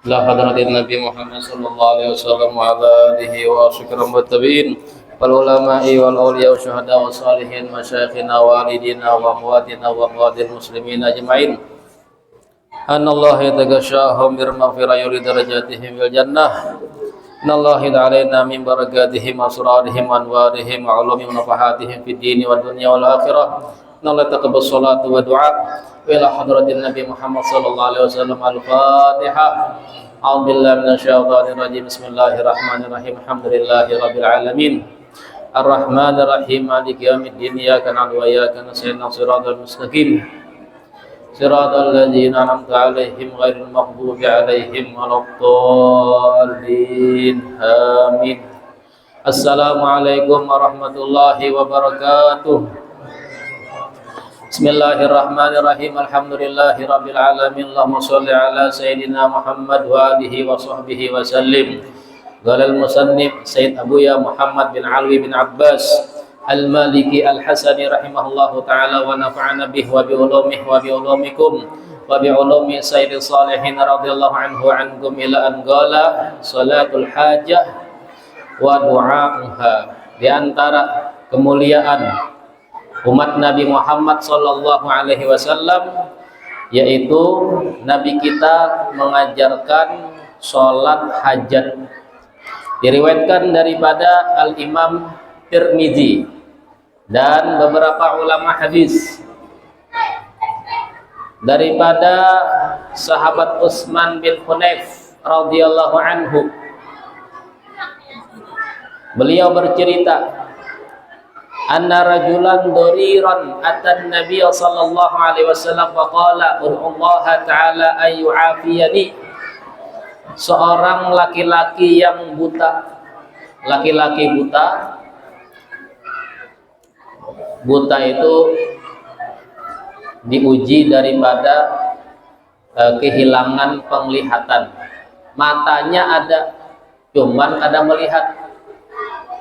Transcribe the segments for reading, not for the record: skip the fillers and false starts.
ila hadratin Nabi Muhammad sallallahu alaihi wasallam wa ala alihi wa ashabihi wa tabi'in wal ulama'i wal awliya wa syuhada wa salihin masyayikhina wa walidina wa amwatina wa amwatil muslimin ajma'in. Anallahu yataghashahum bir maghfirah yuri darajatihim bil jannah. Anallahu alaina min barakatihim asrarihim anwarihim wa ulumi nafahatihim fid dini wad dunya wal akhirah. Anallahu taqabbal salatu wa du'a ila hadratin Nabi Muhammad sallallahu alaihi wasallam. Al-Fatihah. A'udzu billahi minasyaitonir rajim. Bismillahirrahmanirrahim. Alhamdulillahi rabbil alamin. Ar-Rahmanir Rahim. Maliki yaumiddin. Iyyaka na'budu wa iyyaka nasta'in. Shiratal mustaqim. Shiratal ladzina an'amta 'alaihim ghairil maghdubi 'alaihim waladdallin. Amin. Assalamualaikum warahmatullahi wabarakatuh. Bismillahirrahmanirrahim. Alhamdulillahi rabbil alamin. Allahumma shalli ala sayyidina Muhammad wa alihi wa sahbihi wa sallim. Qala al-musannif Sayyid Abuya Muhammad bin Alwi bin Abbas Al-Maliki Al-Hasani rahimahullahu ta'ala wa nafa'ana bihi wa bi ulumihi wa bi ulumikum wa bi ulumi sayyidil salihin radhiyallahu anhu ankum ila an qala salatul hajah wa du'a'uha. Di antara kemuliaan umat Nabi Muhammad sallallahu alaihi wasallam yaitu Nabi kita mengajarkan sholat hajat. Diriwayatkan daripada Al-Imam Tirmizi dan beberapa ulama hadis daripada sahabat Utsman bin Hunayf radhiyallahu anhu. Beliau bercerita, anna rajulan duriran atan Nabiy sallallahu alaihi wasallam faqala ud'ullaha ta'ala ay yu'afiyani. Seorang laki-laki yang buta, laki-laki buta itu diuji daripada kehilangan penglihatan. Matanya ada, cuman ada melihat.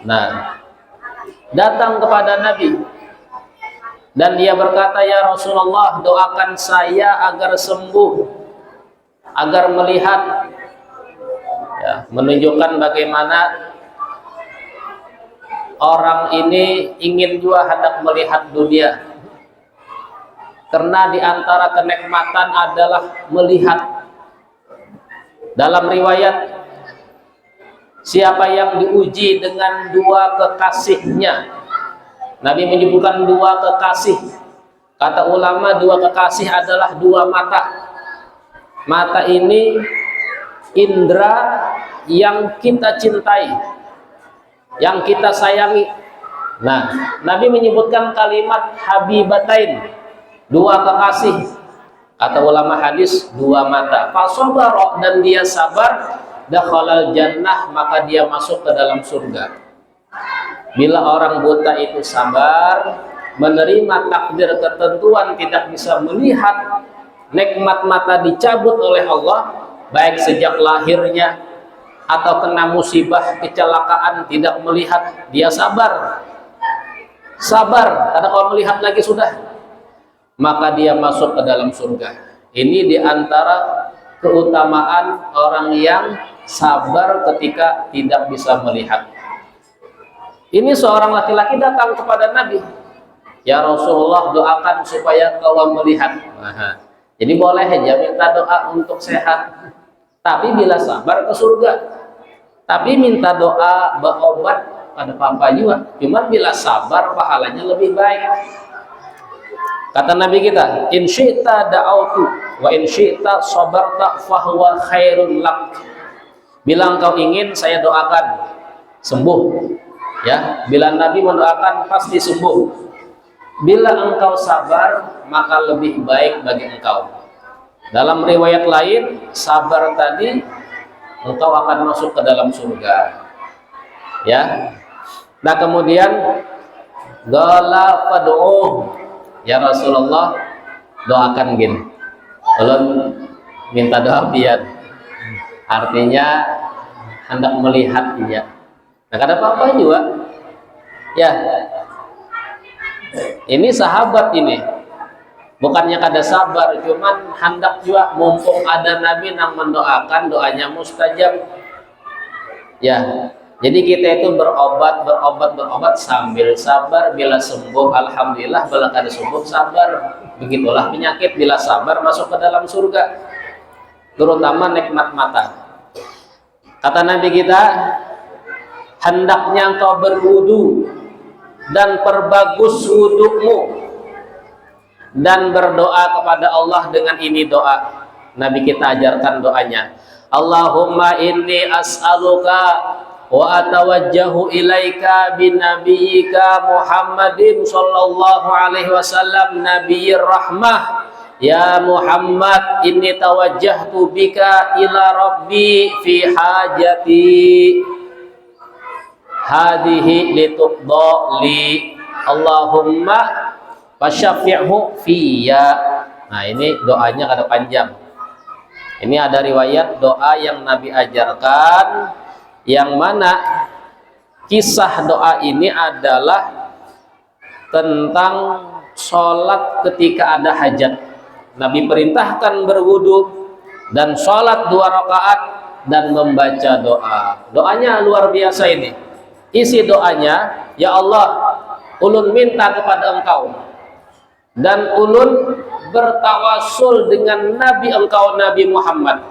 Nah, datang kepada Nabi dan dia berkata, ya Rasulullah, doakan saya agar sembuh, agar melihat. Ya, menunjukkan bagaimana orang ini ingin juga hendak melihat dunia, karena di antara kenikmatan adalah melihat. Dalam riwayat, siapa yang diuji dengan dua kekasihnya, Nabi menyebutkan dua kekasih. Kata ulama, dua kekasih adalah dua mata. Mata ini indra yang kita cintai, yang kita sayangi. Nah, Nabi menyebutkan kalimat habibatain, dua kekasih. Kata ulama hadis, dua mata. Fasobaro, dan dia sabar, dakhalal jannah, maka dia masuk ke dalam surga. Bila orang buta itu sabar, menerima takdir ketentuan, tidak bisa melihat, nikmat mata dicabut oleh Allah, baik sejak lahirnya atau kena musibah kecelakaan tidak melihat, dia sabar, karena kalau melihat lagi sudah, maka dia masuk ke dalam surga. Ini diantara keutamaan orang yang sabar ketika tidak bisa melihat. Ini seorang laki-laki datang kepada Nabi, ya Rasulullah, doakan supaya kau melihat. Jadi boleh aja minta doa untuk sehat, tapi bila sabar ke surga. Tapi minta doa berobat pada apa juga, cuma bila sabar pahalanya lebih baik. Kata Nabi kita, in syi'ta da'autu wa in syi'ta sabarta fahuwa khairun lak. Bila engkau ingin, saya doakan sembuh. Ya, bila Nabi mendoakan pasti sembuh. Bila engkau sabar, maka lebih baik bagi engkau. Dalam riwayat lain, sabar tadi engkau akan masuk ke dalam surga. Ya. Nah, kemudian qala fad'u, ya Rasulullah, doakan gini. Ulun minta doa biar. Artinya hendak melihat dia. Nah, kada apa-apa juga. Ya. Ini sahabat ini Bukannya kada sabar, cuman hendak juga mumpung ada Nabi yang mendoakan, doanya mustajab. Ya, jadi kita itu berobat sambil sabar. Bila sembuh, alhamdulillah. Bila kada sembuh, sabar. Begitulah penyakit. Bila sabar, masuk ke dalam surga. Terutama nikmat mata. Kata Nabi kita, hendaknya engkau berwudu dan perbagus wudumu dan berdoa kepada Allah dengan ini doa. Nabi kita ajarkan doanya. Allahumma inni as'aluka wa atawajjahu ilaika binabiyyika Muhammadin sallallahu alaihi wasallam nabiyyir rahmah. Ya Muhammad, inni tawajjahtu bika ila rabbi fi hajati hadihi lituqda li. Allahumma fasyafi'hu fiyya. Nah, ini doanya kada panjang. Ini ada riwayat doa yang Nabi ajarkan, yang mana kisah doa ini adalah tentang sholat ketika ada hajat. Nabi perintahkan berwudu dan sholat 2 rakaat dan membaca doa. Doanya luar biasa ini. Isi doanya, ya Allah, ulun minta kepada engkau dan ulun bertawasul dengan Nabi engkau, Nabi Muhammad.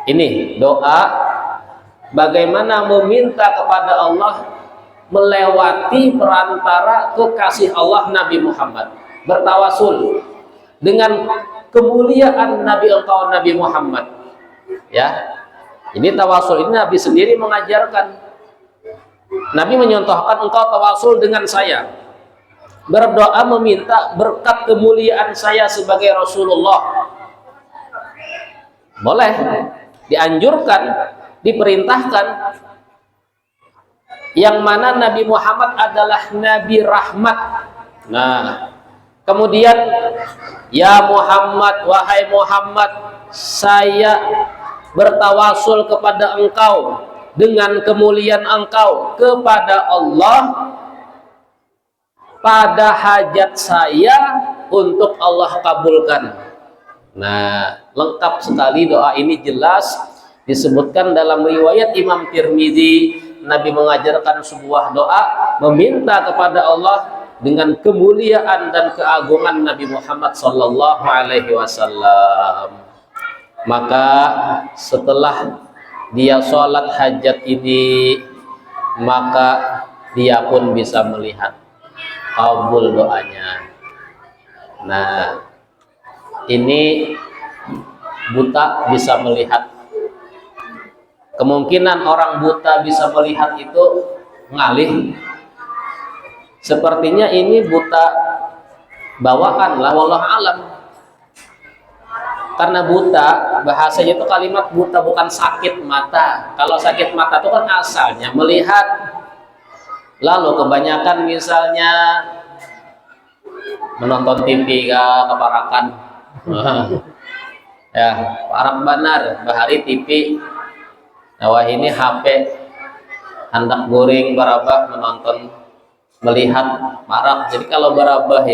Ini doa bagaimana meminta kepada Allah melewati perantara kekasih Allah Nabi Muhammad. Bertawasul dengan kemuliaan Nabi engkau, Nabi Muhammad. Ya, ini tawasul ini Nabi sendiri mengajarkan. Nabi menyontohkan, engkau tawasul dengan saya, berdoa meminta berkat kemuliaan saya sebagai Rasulullah. Boleh, dianjurkan, diperintahkan. Yang mana Nabi Muhammad adalah Nabi rahmat. Nah, kemudian, ya Muhammad, wahai Muhammad, saya bertawasul kepada engkau dengan kemuliaan engkau kepada Allah pada hajat saya untuk Allah kabulkan. Nah, lengkap sekali doa ini, jelas disebutkan dalam riwayat Imam Tirmidzi. Nabi mengajarkan sebuah doa meminta kepada Allah dengan kemuliaan dan keagungan Nabi Muhammad sallallahu alaihi wasallam. Maka setelah dia sholat hajat ini, maka dia pun bisa melihat, kabul doanya. Nah, ini buta bisa melihat. Kemungkinan orang buta bisa melihat itu ngalih. Sepertinya ini buta bawaan lah, wallahu alam. Karena buta, bahasanya itu kalimat buta bukan sakit mata. Kalau sakit mata itu kan asalnya melihat. Lalu kebanyakan misalnya menonton TV keparakan. Ya, parak benar, bahari TV. Nah, ini HP hendak goreng barabah menonton, melihat marak. Jadi kalau barabah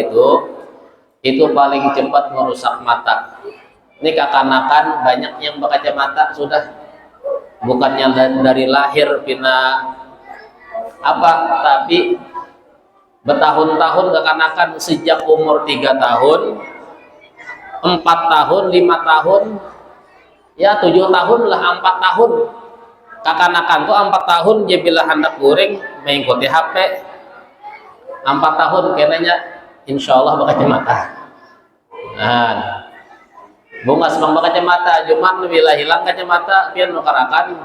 itu paling cepat merusak mata. Ini kekanakan banyak yang berkacamata sudah, bukannya dari lahir pina apa, tapi bertahun-tahun kekanakan, sejak umur 3 tahun, 4 tahun, 5 tahun, ya 7 tahun lah, 4 tahun kekanakan tuh 4 tahun dia bila hendak goreng mengikuti HP 4 tahun kenanya insya Allah berkacamata. Nah, bunga semang berkacamata, cuman bila hilang kacamata pian nukarakan,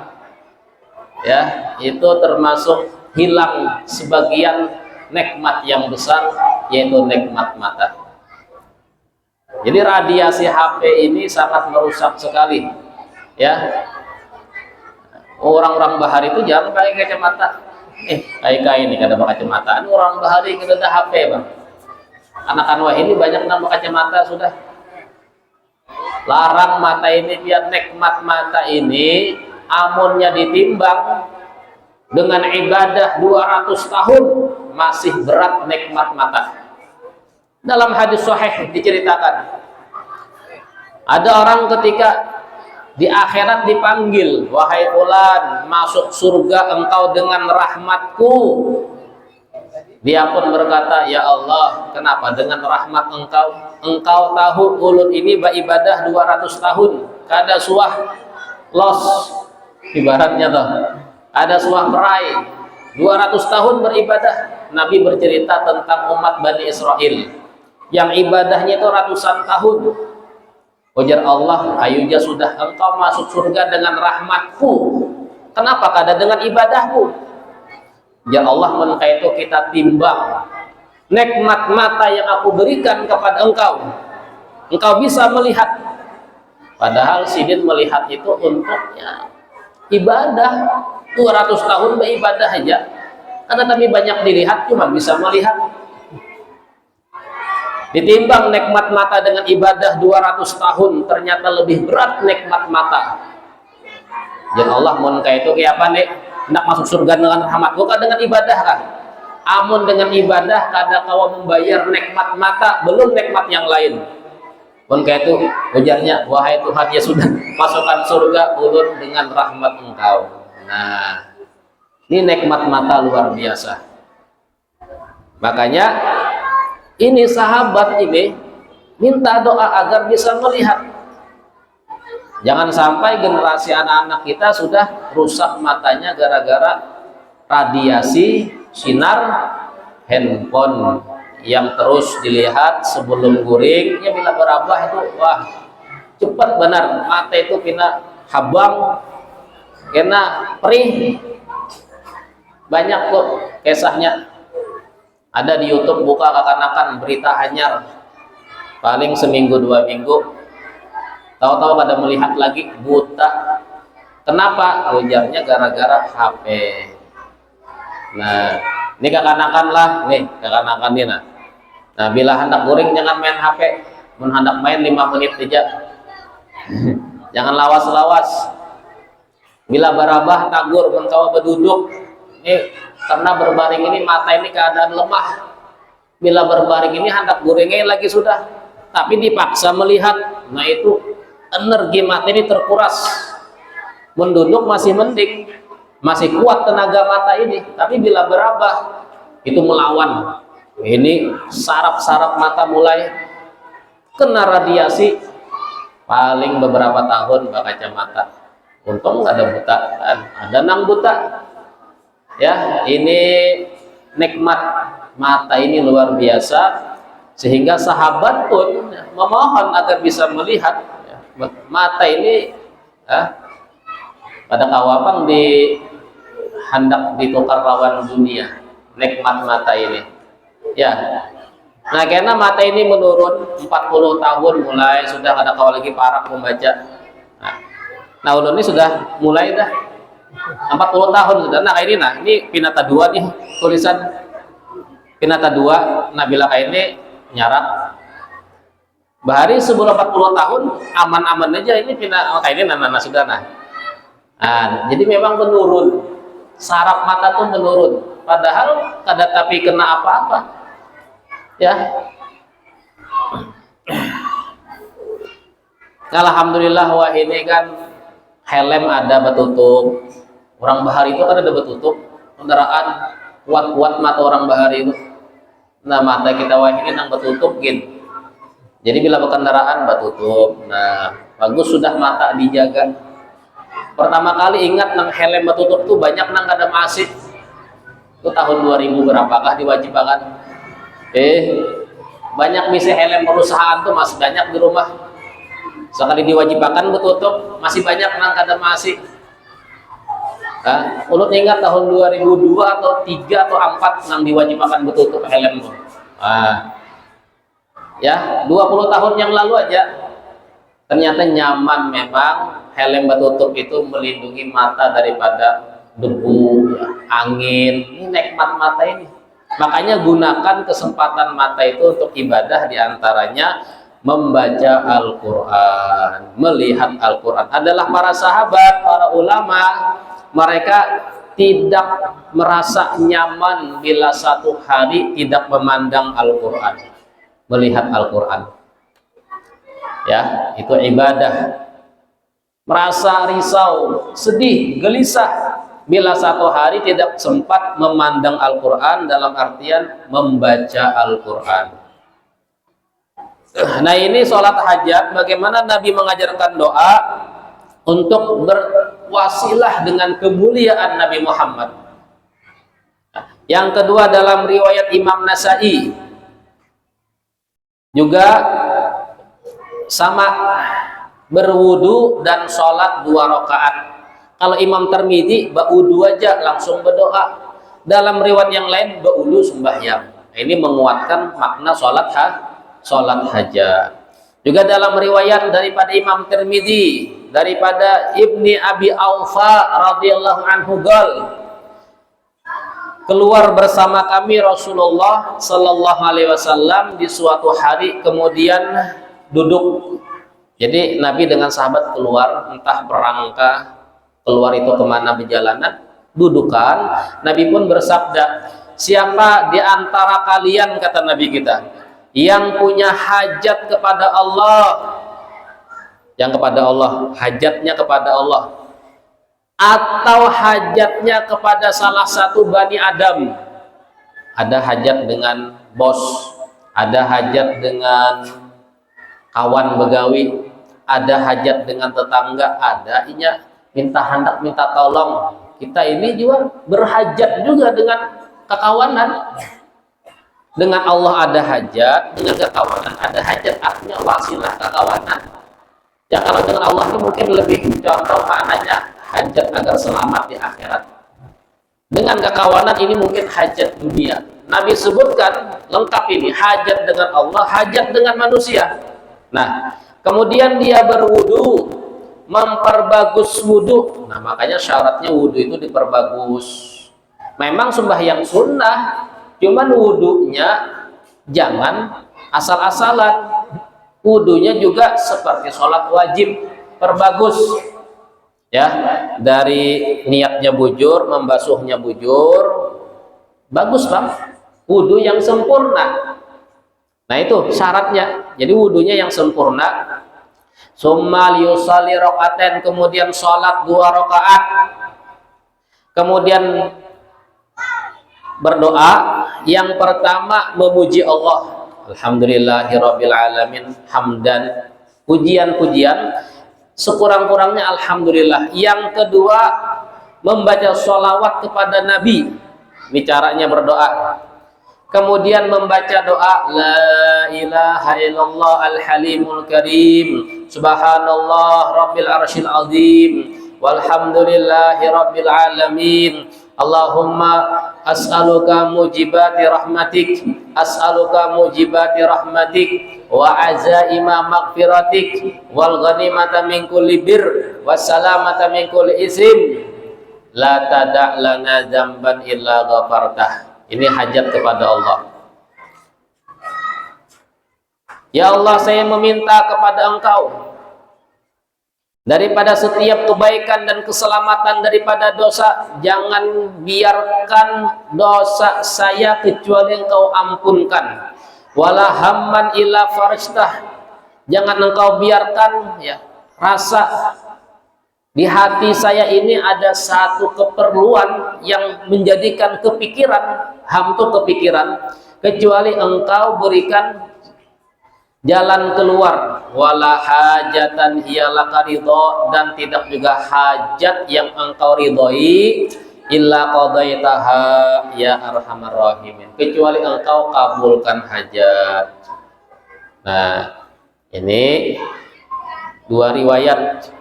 ya itu termasuk hilang sebagian nikmat yang besar, yaitu nikmat mata. Jadi radiasi HP ini sangat merusak sekali, ya. Orang-orang bahari itu jangan pakai kacamata. Kayak ini kada pakai kacamata. Ini orang bahari kita ada HP, bang. Anak-anak wah ini banyak yang pakai kacamata sudah. Larang mata ini, biar nikmat mata ini amunnya ditimbang dengan ibadah 200 tahun masih berat nikmat mata. Dalam hadis sahih diceritakan, ada orang ketika di akhirat dipanggil, wahai fulan, masuk surga engkau dengan rahmatku. Dia pun berkata, ya Allah, kenapa dengan rahmat engkau? Engkau tahu ulun ini beribadah 200 tahun, kada suah los, ibaratnya toh, ada suah perai, 200 tahun beribadah. Nabi bercerita tentang umat Bani Israel yang ibadahnya itu ratusan tahun. Ujar Allah, ayuja sudah engkau masuk surga dengan rahmatku, kenapa kada dengan ibadahku? Ya Allah, maka itu kita timbang nikmat mata yang aku berikan kepada engkau, engkau bisa melihat, padahal sidin melihat itu untuknya ibadah 200 tahun beribadah aja, karena tapi banyak dilihat cuma bisa melihat. Ditimbang nikmat mata dengan ibadah 200 tahun, ternyata lebih berat nikmat mata. Ya Allah, maka itu kayak apa nih? Nak masuk surga dengan rahmatku kan dengan ibadah kan? Amun dengan ibadah kada kau membayar nikmat mata, belum nikmat yang lain. Maka itu ujarnya, wahai Tuhan, ya sudah, masukkan surga ulun dengan rahmat engkau. Nah, ini nikmat mata luar biasa. Makanya ini sahabat ini minta doa agar bisa melihat. Jangan sampai generasi anak-anak kita sudah rusak matanya gara-gara radiasi sinar handphone yang terus dilihat sebelum guring. Ya bila berabah itu, wah cepat benar mata itu kena habang, kena perih. Banyak kok kisahnya. Ada di YouTube, buka kekanakan berita anyar, paling seminggu 2 minggu. Tahu-tahu pada melihat lagi buta. Kenapa? Ujarnya gara-gara HP. Nah, ini kekanakan lah, nih kekanakan ini. Nah, bila hendak guring jangan main HP, hendak main 5 menit aja. Jangan lawas-lawas. Bila barabah tagur mengkawa berduduk, ini karena berbaring ini mata ini keadaan lemah. Bila berbaring ini hendak guringnya lagi sudah, tapi dipaksa melihat. Nah itu energi mata ini terkuras. Menduduk masih mending, masih kuat tenaga mata ini, tapi bila berabah itu melawan. Ini saraf-saraf mata mulai kena radiasi, paling beberapa tahun kacamata. Untung nggak ada buta, ada nang buta. Ya, ini nikmat mata ini luar biasa, sehingga sahabat pun memohon agar bisa melihat. Mata ini pada kawapang di hendak ditukar lawan dunia, nikmat mata ini ya. Nah karena mata ini menurun 40 tahun mulai sudah ada kawal lagi parak membaca. Nah ulun ini sudah mulai dah 40 tahun sudah. Nah ini, nah ini Pinata 2 nih tulisan Pinata 2. Nah bila kayak ini nyarak bahari sebelum 40 tahun aman-aman aja, ini pindah kayak ini nana sudah nah. Jadi memang menurun, saraf mata tuh menurun, padahal kada tapi kena apa-apa ya. Alhamdulillah, wah ini kan helm ada betutup, orang bahari itu kan ada betutup kendaraan, kuat-kuat mata orang bahari itu. Nah mata kita wah ini nang betutup gitu. Jadi bila berkendaraan batutup. Nah, bagus sudah mata dijaga. Pertama kali ingat nang helm batutup tuh banyak nang kada masih. Itu tahun 2000 berapakah diwajibkan? Banyak misi helm perusahaan tuh masih banyak di rumah. Sekali diwajibkan betutup, masih banyak nang kada masih. Ulun ingat tahun 2002 atau 3 atau 4 nang diwajibkan betutup helm tuh. Ya 20 tahun yang lalu aja ternyata nyaman. Memang helm batutup itu melindungi mata daripada debu, angin. Ini nikmat mata ini. Makanya gunakan kesempatan mata itu untuk ibadah, diantaranya membaca Al-Quran, melihat Al-Quran. Adalah para sahabat, para ulama, mereka tidak merasa nyaman bila satu hari tidak memandang Al-Quran. melihat Al-Quran. Ya, itu ibadah. Merasa risau, sedih, gelisah bila satu hari tidak sempat memandang Al-Quran, dalam artian membaca Al-Quran. Nah, ini sholat hajat, bagaimana Nabi mengajarkan doa untuk berwasilah dengan kemuliaan Nabi Muhammad. Yang kedua, dalam riwayat Imam Nasai juga sama, berwudu dan sholat 2 rakaat. Kalau Imam Tirmidzi ba'udu aja langsung berdoa. Dalam riwayat yang lain ba'udu sembahyang. Ini menguatkan makna sholat hajat. Juga dalam riwayat daripada Imam Tirmidzi, daripada Ibni Abi Aufa radhiyallahu anhu qol, keluar bersama kami Rasulullah sallallahu alaihi wasallam di suatu hari, kemudian duduk. Jadi Nabi dengan sahabat keluar, entah perangkah, keluar itu kemana perjalanan, dudukan. Nabi pun bersabda, siapa di antara kalian, kata Nabi kita, yang punya hajat kepada Allah, yang kepada Allah, hajatnya kepada Allah, atau hajatnya kepada salah satu Bani Adam, ada hajat dengan bos, ada hajat dengan kawan begawi, ada hajat dengan tetangga, ada inya minta hendak minta tolong. Kita ini juga berhajat juga dengan kekawanan. Dengan Allah ada hajat, dengan kekawanan ada hajat, artinya wasilah kekawanan. Ya, kalau dengan Allah itu mungkin lebih contoh maknanya hajat agar selamat di akhirat. Dengan kekawanan ini mungkin hajat dunia. Nabi sebutkan lengkap ini, hajat dengan Allah, hajat dengan manusia. Nah, kemudian dia berwudu, memperbagus wudu. Nah, makanya syaratnya wudu itu diperbagus. Memang sembahyang sunnah, cuman wudunya jangan asal-asalan. Wudunya juga seperti sholat wajib, perbagus. Ya, dari niatnya bujur, membasuhnya bujur, bagus bang. Wudu yang sempurna. Nah, itu syaratnya. Jadi wudunya yang sempurna. Summa liyusalli raqatain, kemudian sholat 2 rakaat. Kemudian berdoa. Yang pertama memuji Allah. Alhamdulillahirabbil alamin, hamdan, pujian-pujian sekurang-kurangnya alhamdulillah. Yang kedua membaca sholawat kepada Nabi. Ini caranya berdoa. Kemudian membaca doa la ilaha illallah al-halimul karim, subhanallah rabbil arsyil azim, walhamdulillahi rabbil alamin, Allahumma as'aluka mujibati rahmatik, as'aluka mujibati rahmatik wa azaima maghfiratik wal ghanimata min kulli bir wassalamata min kulli ism la tada' lana dzamban illa ghafartah. Ini hajat kepada Allah. Ya Allah, saya meminta kepada Engkau daripada setiap kebaikan dan keselamatan daripada dosa. Jangan biarkan dosa saya kecuali Engkau ampunkan. Wala hamman illa farajtah. Jangan Engkau biarkan ya rasa di hati saya ini ada satu keperluan yang menjadikan kepikiran, ham itu kepikiran, kecuali Engkau berikan jalan keluar. Wala hajatan hiyalaka ridho, dan tidak juga hajat yang Engkau ridhoi, illa qadaitaha ya arhamar rahimin, kecuali Engkau kabulkan hajat. Nah, ini 2 riwayat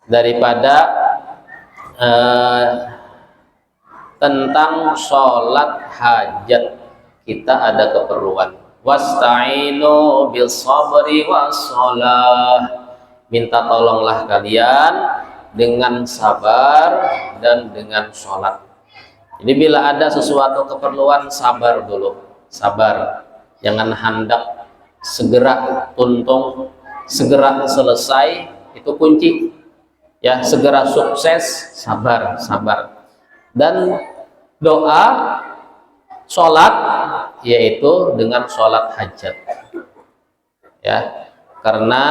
daripada tentang sholat hajat. Kita ada keperluan. Wasta'inu bis sabri was shalah, minta tolonglah kalian dengan sabar dan dengan sholat. Jadi bila ada sesuatu keperluan, sabar dulu, sabar, jangan hendak segera tuntung, segera selesai, itu kunci ya. Segera sukses, sabar, sabar. Dan doa sholat, yaitu dengan sholat hajat. Ya, karena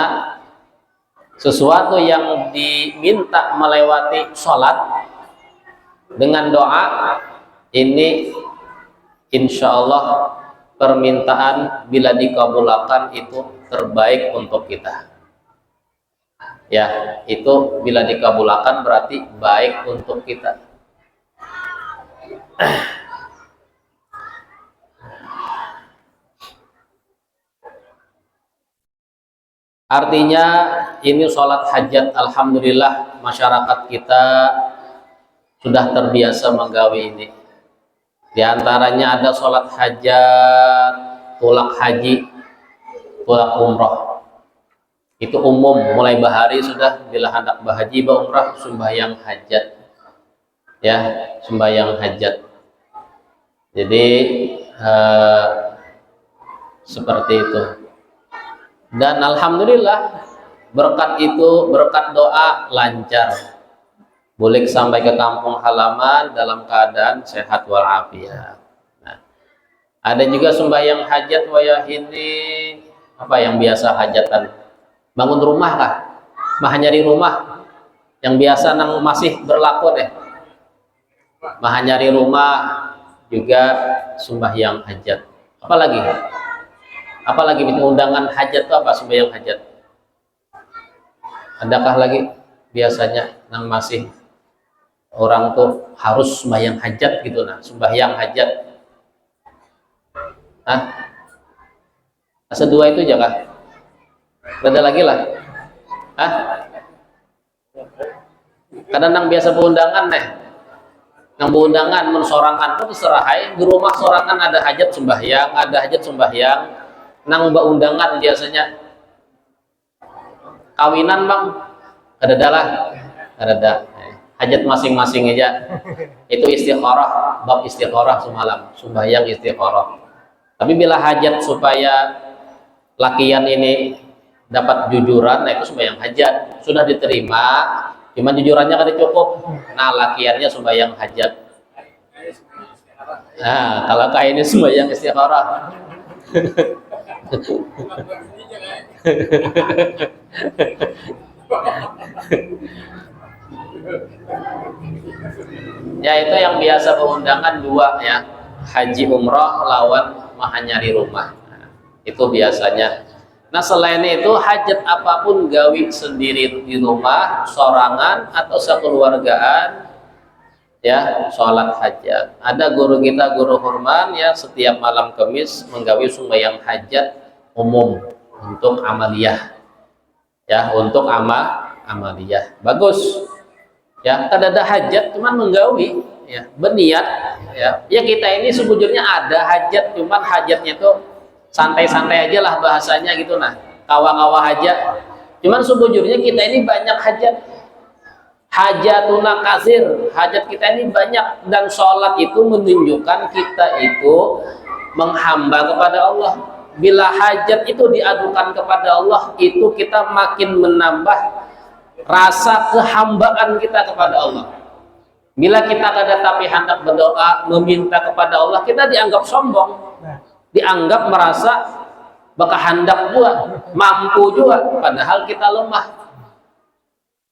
sesuatu yang diminta melewati sholat dengan doa ini, insya Allah permintaan bila dikabulkan itu terbaik untuk kita. Ya, itu bila dikabulkan berarti baik untuk kita. Artinya ini sholat hajat, alhamdulillah masyarakat kita sudah terbiasa menggawi ini. Di antaranya ada sholat hajat, tulak haji, tulak umroh. Itu umum, mulai bahari sudah bila hendak bahaji umrah sembahyang hajat. Ya, sembahyang hajat. Jadi seperti itu. Dan alhamdulillah berkat itu, berkat doa lancar. Boleh sampai ke kampung halaman dalam keadaan sehat walafiat. Nah, ada juga sembahyang hajat wayah ini apa yang biasa hajatan, bangun rumah kah, mah nyari rumah yang biasa nang masih berlaku deh, mah nyari rumah juga sembahyang hajat. Apalagi undangan hajat itu apa, sembahyang hajat. Adakah lagi biasanya nang masih orang tuh harus sembahyang hajat gitu, nah sembahyang hajat. Dua itu aja kah? Ada lagi lah. Kadang nang biasa beundangan nih, nang beundangan mensorangan tuh terserah di rumah sorangan ada hajat sembahyang, nang beundangan biasanya kawinan bang, ada hajat masing-masing aja. Itu istikharah, bab istikharah semalam, sembahyang istikharah. Tapi bila hajat supaya lakian ini dapat jujuran, nah itu sembahyang hajat sudah diterima, cuman jujurannya kan cukup, nah lakiannya sembahyang hajat. Nah kalau kayak ini sembahyang istikharah. Ya itu yang biasa berundangan dua ya, haji umroh lawan maha nyari rumah. Nah, itu biasanya. Nah selain itu hajat apapun gawi sendiri di rumah, sorangan atau sekeluargaan, ya sholat hajat. Ada guru kita, guru Hurman ya, setiap malam Kamis menggawi sembahyang hajat umum untuk amaliyah. Ya untuk amaliyah bagus. Ya, kada ada hajat cuman menggawi ya, berniat ya. Ya kita ini sebujurnya ada hajat, cuman hajatnya tuh santai-santai aja lah bahasanya gitu, nah kawa-kawa hajat. Cuman sebujurnya kita ini banyak hajat, hajatuna kasir, hajat kita ini banyak. Dan sholat itu menunjukkan kita itu menghamba kepada Allah. Bila hajat itu diadukan kepada Allah, itu kita makin menambah rasa kehambaan kita kepada Allah. Bila kita kada tapi hendak berdoa meminta kepada Allah, kita dianggap sombong, dianggap merasa bakal hendak juga, mampu juga, padahal kita lemah.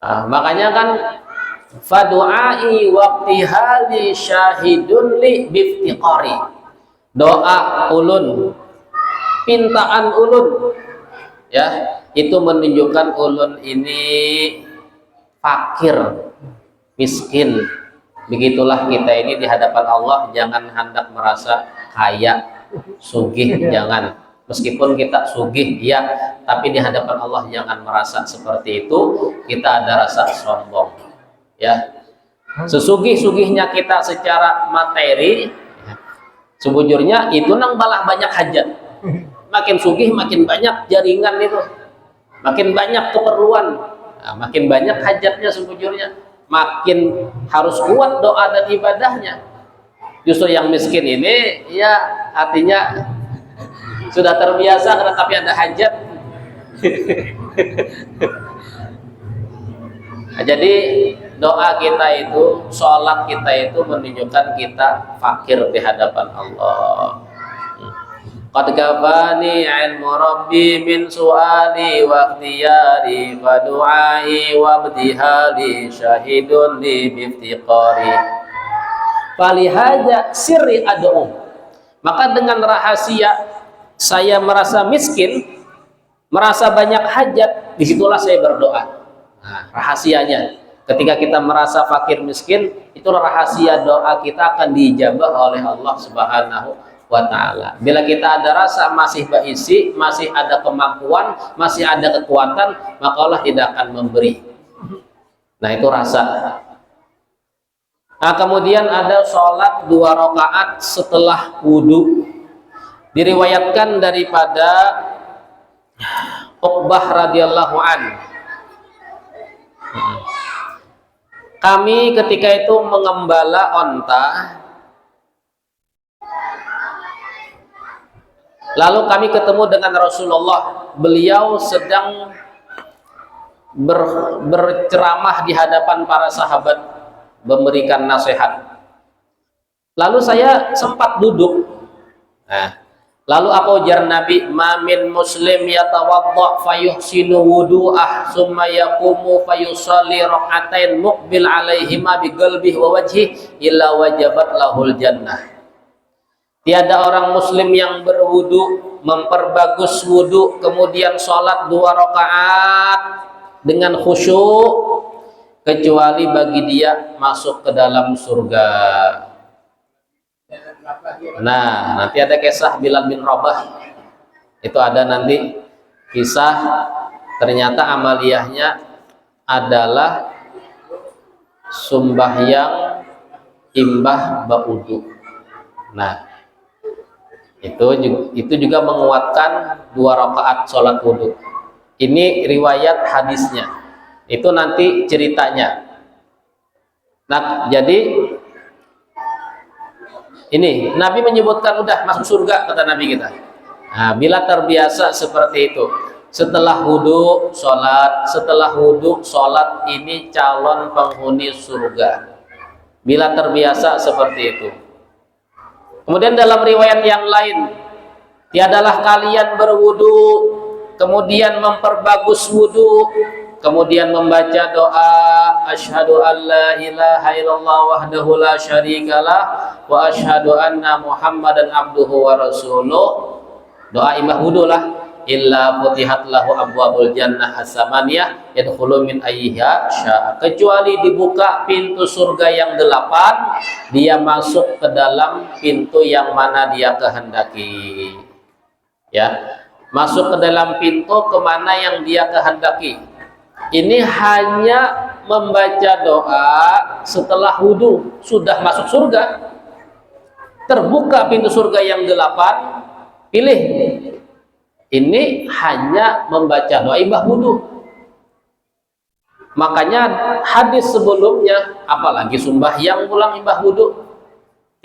Nah, makanya kan fadu'ai waqtihali syahidun li biftiqari, doa ulun, pintaan ulun ya, itu menunjukkan ulun ini fakir, miskin. Begitulah kita ini di hadapan Allah, jangan hendak merasa kaya, sugih, jangan. Meskipun kita sugih ya, tapi di hadapan Allah jangan merasa seperti itu, kita ada rasa sombong ya. Sesugih-sugihnya kita secara materi, sebujurnya itu nang balah banyak hajat. Makin sugih makin banyak jaringan itu, makin banyak keperluan, nah, makin banyak hajatnya sebujurnya, makin harus kuat doa dan ibadahnya. Justru yang miskin ini ya artinya sudah terbiasa karena tapi ada hajat. Nah, jadi doa kita itu, sholat kita itu menunjukkan kita fakir di hadapan Allah. Qad kafani ilmu rabbi min su'ali wa ikhtiyari wa du'ai wa ibtihali syahidun li biftiqari falihaja sirri ad'u. Maka dengan rahasia saya merasa miskin, merasa banyak hajat, disitulah saya berdoa. Nah, rahasianya ketika kita merasa fakir miskin, itu rahasia doa kita akan diijabah oleh Allah Subhanahu wa ta'ala. Bila kita ada rasa masih berisi, masih ada kemampuan, masih ada kekuatan, maka Allah tidak akan memberi. Nah, itu rasa. Nah, kemudian ada sholat 2 rakaat setelah wudhu. Diriwayatkan daripada Uqbah radhiyallahu an. Kami ketika itu mengembala onta, lalu kami ketemu dengan Rasulullah. Beliau sedang berceramah di hadapan para sahabat, memberikan nasihat. Lalu saya sempat duduk. Nah, lalu apa ujar Nabi? Ma min muslim yatawadda fayuhsinu wudu'ah summa yaqumu fayusalli rak'atain muqbil alaihima biqalbihi wa wajhihi illa wajabat lahul jannah. Tiada orang muslim yang berwudu, memperbagus wudu, kemudian sholat 2 rakaat dengan khusyuk, kecuali bagi dia masuk ke dalam surga. Nah, nanti ada kisah Bilal bin Rabah. Itu ada nanti kisah, ternyata amaliyahnya adalah sumbahyang imbah ba'udu. Nah, itu juga menguatkan 2 rakaat sholat wudu. Ini riwayat hadisnya, itu nanti ceritanya. Nah, jadi ini Nabi menyebutkan udah masuk surga, kata Nabi kita. Nah, bila terbiasa seperti itu, setelah wudhu sholat, setelah wudhu sholat, ini calon penghuni surga. Bila terbiasa seperti itu. Kemudian dalam riwayat yang lain, tiadalah kalian berwudu, kemudian memperbagus wudu, kemudian membaca doa asyhadu an la ilaha illallah wahdahu la syarikalah wa asyhadu anna muhammadan abduhu wa rasuluh. Doa imbah wudu lah. Illa futihat lahu abwabul jannah as-samaniyah yadkhulu min ayyiha syaa. Kecuali dibuka pintu surga yang 8, dia masuk ke dalam pintu yang mana dia kehendaki. Ya, masuk ke dalam pintu kemana yang dia kehendaki. Ini hanya membaca doa setelah wudhu sudah masuk surga. Terbuka pintu surga yang 8, pilih. Ini hanya membaca doa imbah wudhu. Makanya hadis sebelumnya, apalagi sembahyang pulang imbah wudhu,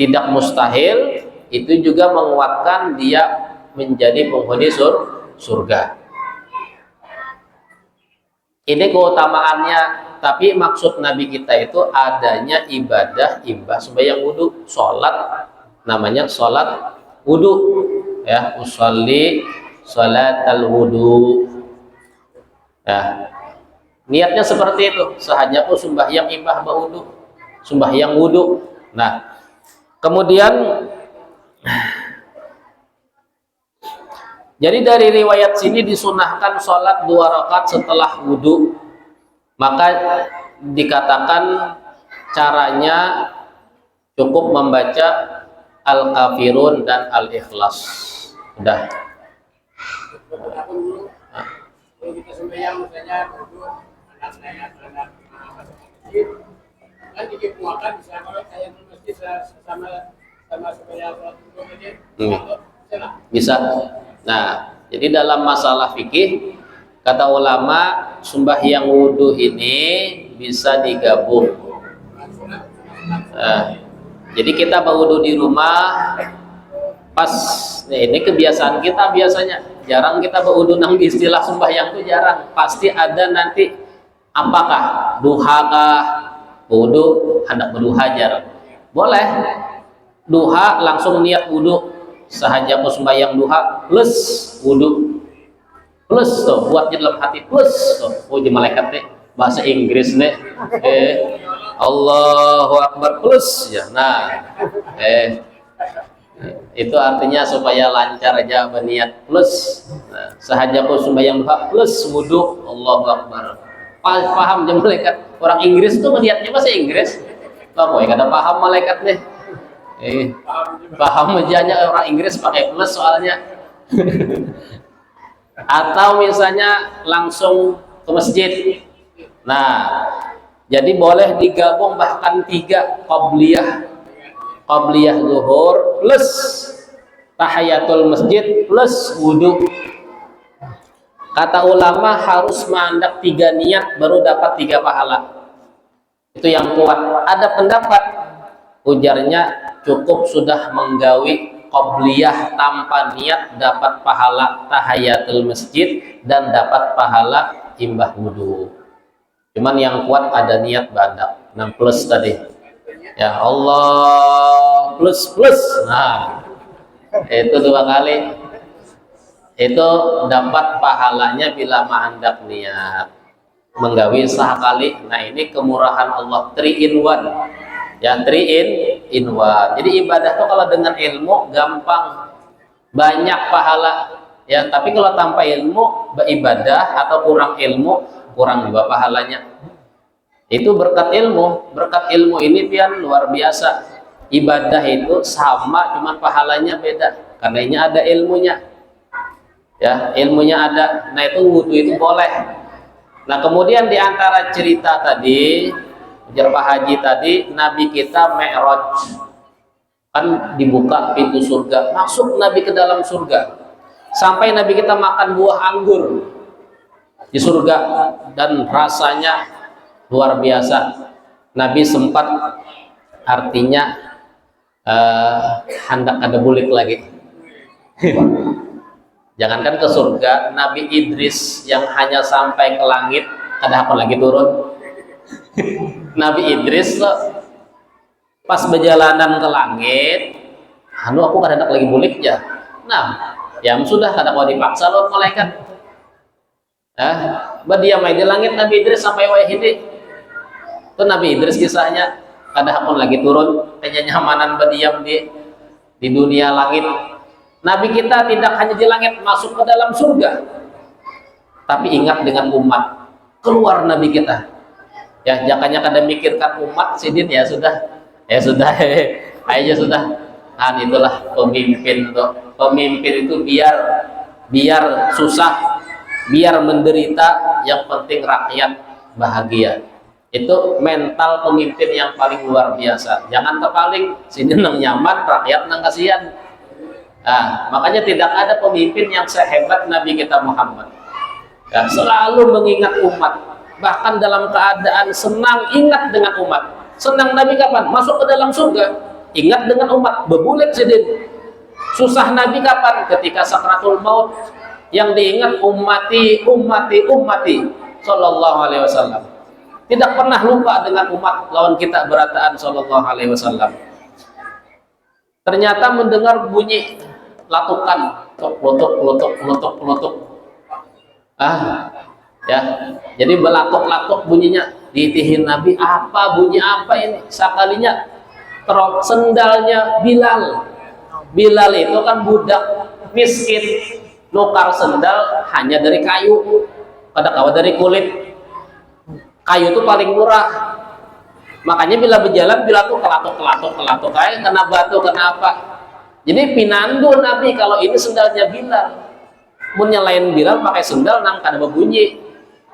tidak mustahil, itu juga menguatkan dia menjadi penghuni surga. Ini keutamaannya. Tapi maksud Nabi kita itu adanya ibadah imbah sembahyang wudhu, sholat, namanya sholat wudhu. Ya, usolli sholatal wudu. Ya, niatnya seperti itu. Sehajaku sembahyang imbah wudu, sembahyang wudu. Nah, kemudian jadi dari riwayat sini disunahkan sholat 2 rakaat setelah wudu. Maka dikatakan caranya cukup membaca Al-Kafirun dan Al-Ikhlas. Udah. Kalau kita sembahyang misalnya anak kan dikemuakan misalnya kayak masjid sama sembahyang bisa. Nah, jadi dalam masalah fikih kata ulama sembahyang wudhu ini bisa digabung. Nah, jadi kita berwudhu di rumah pas, ini kebiasaan kita biasanya jarang kita berwudhu nang istilah sembahyang itu jarang. Pasti ada nanti Apakah duha kah? Wudu hendak berduha jar. Boleh. Duha langsung niat wudu. Sahaja aku sembahyang duha plus wudu. Plus tuh buatnya dalam hati plus tuh. Oh di malaikat teh bahasa Inggris nih. Allahu Akbar plus ya. Nah, itu artinya supaya lancar aja berniat plus. Nah, sahaja aku sembahyang duha plus wudu. Allahu Akbar. Paham aja malaikat. Orang Inggris tuh niatnya bahasa Inggris. Kok ya kada paham malaikat nih. Paham aja orang Inggris pakai plus soalnya. Atau misalnya langsung ke masjid. Nah, jadi boleh digabung bahkan 3 qabliyah zuhur plus tahiyatul masjid plus wudu. Kata ulama harus mandap 3 niat baru dapat 3 pahala. Itu yang kuat. Ada pendapat ujarnya cukup sudah menggawi qabliyah tanpa niat dapat pahala tahiyatul masjid dan dapat pahala imbah wudu. Cuman yang kuat ada niat badak 6 plus tadi. Ya Allah plus. Nah, itu 2 kali. Itu dapat pahalanya bila mandap niat. Menggawi sah kali. Nah, ini kemurahan Allah 3 in 1. Ya 3 in 1. Jadi ibadah tuh kalau dengan ilmu gampang, banyak pahala ya, tapi kalau tanpa ilmu beribadah atau kurang ilmu kurang juga pahalanya. Itu berkat ilmu ini pian luar biasa. Ibadah itu sama, cuman pahalanya beda karena ini ada ilmunya ya, ilmunya ada. Nah, itu wudu itu boleh. Nah, kemudian diantara cerita tadi ujar Pak Haji tadi, Nabi kita Mi'raj kan dibuka pintu surga, masuk Nabi ke dalam surga sampai Nabi kita makan buah anggur di surga dan rasanya luar biasa. Nabi sempat artinya hendak ada bulik lagi. Jangankan ke surga, Nabi Idris yang hanya sampai ke langit ada apa lagi turun. Nabi Idris pas berjalanan ke langit, aku kan hendak lagi bulik ya. Nah, yang sudah kada mau dipaksa loh malaikat. Berdiam di langit Nabi Idris sampai wahidi. Itu Nabi Idris kisahnya, kada hakun lagi turun, hanya nyamanan berdiam di dunia langit. Nabi kita tidak hanya di langit masuk ke dalam surga, tapi ingat dengan umat keluar Nabi kita. Ya, jangannya kada mikirkan umat sidin ya sudah aja sudah. Nah, itulah pemimpin tuh. Pemimpin itu biar susah, biar menderita, yang penting rakyat bahagia. Itu mental pemimpin yang paling luar biasa. Jangan kepaling sini nang nyaman, rakyat nang kasihan. Nah, makanya tidak ada pemimpin yang sehebat Nabi kita Muhammad. Ya, selalu mengingat umat, bahkan dalam keadaan senang ingat dengan umat. Senang Nabi kapan? Masuk ke dalam surga, ingat dengan umat, bebulik sedih. Susah Nabi kapan? Ketika sakratul maut, yang diingat ummati sallallahu alaihi wasallam. Tidak pernah lupa dengan umat lawan kita berataan sallallahu alaihi wasallam. Ternyata mendengar bunyi latukan, pelutuk. Ya, jadi belatuk-latuk bunyinya. Ditihin Nabi, apa bunyi apa ini? Sekalinya sendalnya Bilal. Bilal itu kan budak miskin, nukar sendal hanya dari kayu, kadang-kadang dari kulit. Kayu itu paling murah. Makanya bila berjalan, Bilal tuh kelatuk kayak kena batu, kenapa? Jadi pinandu Nabi kalau ini sendalnya Bilal. Mun nyalain Bilal pakai sendal nang kada berbunyi.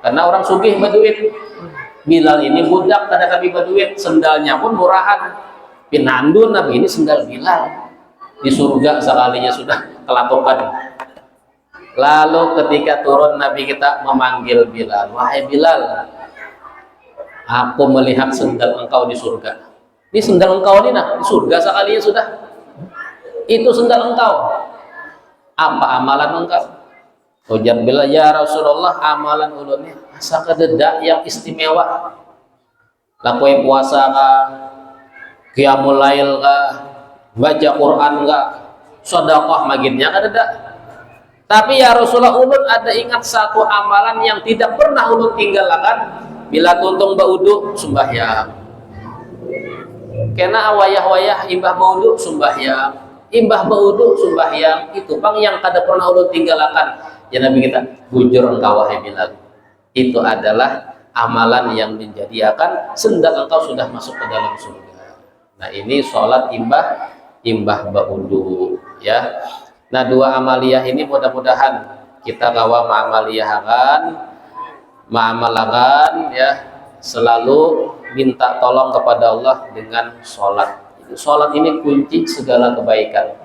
Karena orang sugih berduit. Bilal ini budak kada tapi berduit, sendalnya pun murahan. Pinandu Nabi ini sendal Bilal. Di surga sekalinya sudah kelatukan. Lalu ketika turun Nabi kita memanggil Bilal, wahai Bilal, aku melihat sendal engkau di surga. Ini sendal engkau ini nah di surga sekalinya sudah. Itu sendal engkau. Apa amalan engkau? Ujar Bilal, ya Rasulullah, amalan ulunnya asa kededak yang istimewa. Lakoe puasa kah, qiyamul lail kah, baca Quran kah, sedekah magitnya kededak. Tapi ya Rasulullah, ulun ada ingat satu amalan yang tidak pernah ulun tinggalkan. Bila tuntung baudu sembahyang. Kena wayah-wayah imbah baudu sembahyang, imbah baudu sembahyang. Itu bang yang kada pernah ulun tinggalkan. Ya Nabi kita, bujur engkau wahai Bilal. Itu adalah amalan yang menjadikan sendak engkau sudah masuk ke dalam surga. Nah ini sholat imbah baudu ya. Nah dua amaliyah ini mudah-mudahan kita kawa ma'amalakan ya, selalu minta tolong kepada Allah dengan sholat. Sholat ini kunci segala kebaikan,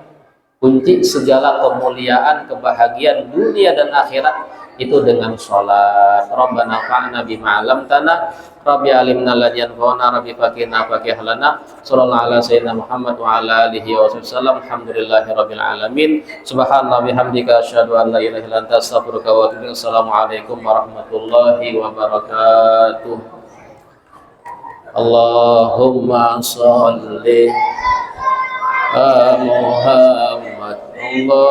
kunci segala kemuliaan, kebahagiaan dunia dan akhirat itu dengan sholat. Rabbana fa'na bima 'allamtana, Rabbi alimna lan yanfa'una, Rabbi faqihna faqih lana. Sallallahu ala sayyidina Muhammad wa ala alihi wa sallam. Alhamdulillahi rabbil alamin. Subhanallah bihamdika asyhadu an la ilaha illa anta astaghfiruka wa atubu ilaik. Assalamualaikum warahmatullahi wabarakatuh. Allahumma sholli ala Muhammad. Allah